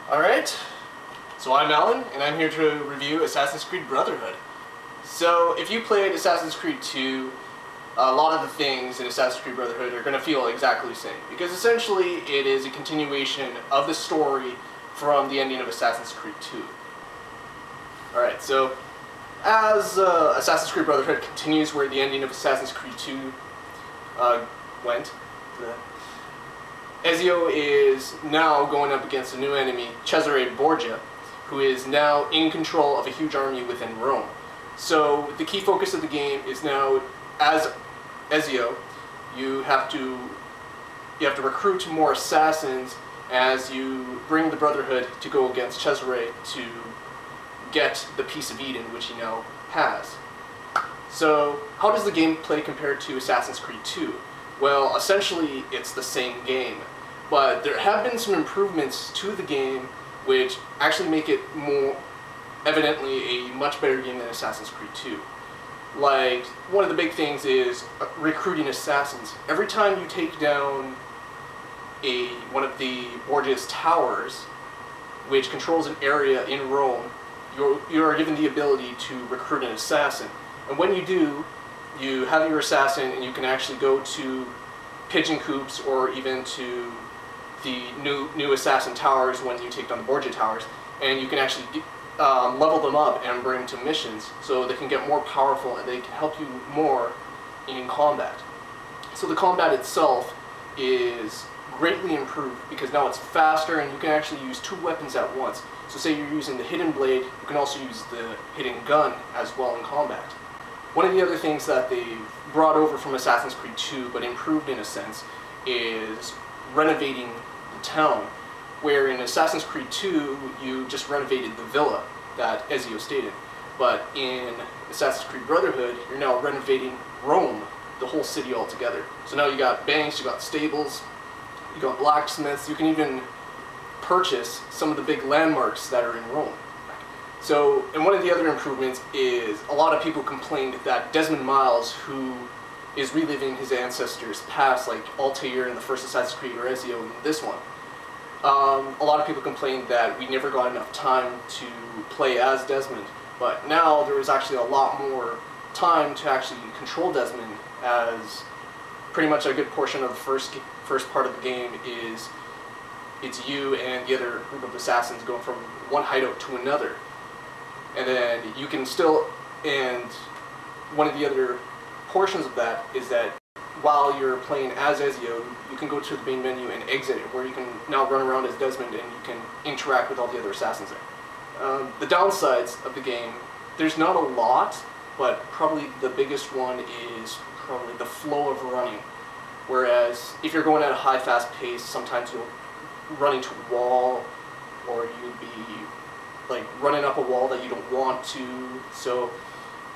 Alright, so I'm Allan, and I'm here to review Assassin's Creed Brotherhood. So, if you played Assassin's Creed 2, a lot of the things in Assassin's Creed Brotherhood are going to feel exactly the same. Because essentially, it is a continuation of the story from the ending of Assassin's Creed 2. Alright, so, as Assassin's Creed Brotherhood continues where the ending of Assassin's Creed 2 went, Ezio is now going up against a new enemy, Cesare Borgia, who is now in control of a huge army within Rome. So the key focus of the game is now, as Ezio, you have to recruit more assassins as you bring the Brotherhood to go against Cesare to get the Piece of Eden, which he now has. So how does the gameplay compare to Assassin's Creed 2? Well, essentially, it's the same game, but there have been some improvements to the game which actually make it more evidently a much better game than Assassin's Creed 2. Like, one of the big things is recruiting assassins. Every time you take down one of the Borgia's towers, which controls an area in Rome, you are given the ability to recruit an assassin. And when you do, you have your assassin and you can actually go to pigeon coops or even to the new assassin towers when you take down the Borgia towers, and you can actually level them up and bring them to missions so they can get more powerful and they can help you more in combat. So the combat itself is greatly improved because now it's faster and you can actually use two weapons at once. So say you're using the hidden blade, you can also use the hidden gun as well in combat. One of the other things that they brought over from Assassin's Creed 2, but improved in a sense, is renovating the town, where in Assassin's Creed 2, you just renovated the villa that Ezio stayed in. But in Assassin's Creed Brotherhood, you're now renovating Rome, the whole city altogether. So now you got banks, you got stables, you got blacksmiths, you can even purchase some of the big landmarks that are in Rome. So, and one of the other improvements is a lot of people complained that Desmond Miles, who is reliving his ancestors' past, like Altair in the first Assassin's Creed or Ezio in this one, a lot of people complained that we never got enough time to play as Desmond. But now there is actually a lot more time to actually control Desmond, as pretty much a good portion of the first part of the game is it's you and the other group of assassins going from one hideout to another. And then you can still, and one of the other portions of that is that while you're playing as Ezio, you can go to the main menu and exit it, where you can now run around as Desmond and you can interact with all the other assassins there. The downsides of the game, there's not a lot, but probably the biggest one is probably the flow of running. Whereas if you're going at a high, fast pace, sometimes you'll run into a wall, or you'd be like running up a wall that you don't want to. So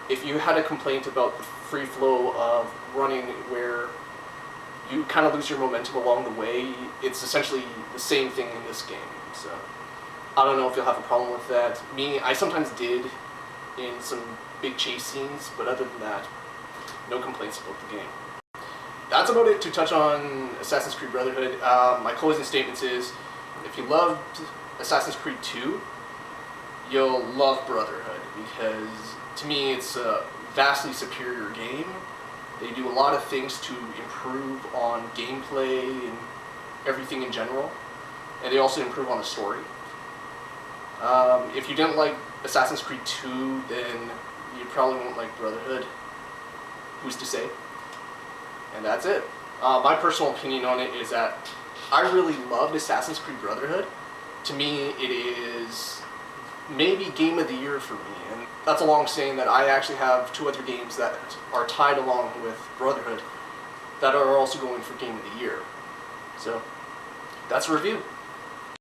if you had a complaint about the free flow of running where you kind of lose your momentum along the way, it's essentially the same thing in this game. So I don't know if you'll have a problem with that. Me, I sometimes did in some big chase scenes, but other than that, no complaints about the game. That's about it to touch on Assassin's Creed Brotherhood. My closing statements is, if you loved Assassin's Creed 2, you'll love Brotherhood, because to me it's a vastly superior game. They do a lot of things to improve on gameplay and everything in general, and they also improve on the story. If you didn't like Assassin's Creed 2, then you probably won't like Brotherhood. Who's to say? And that's it. My personal opinion on it is that I really loved Assassin's Creed Brotherhood. To me, it is maybe Game of the Year for me, and that's a long saying that I actually have two other games that are tied along with Brotherhood that are also going for Game of the Year. So, that's a review.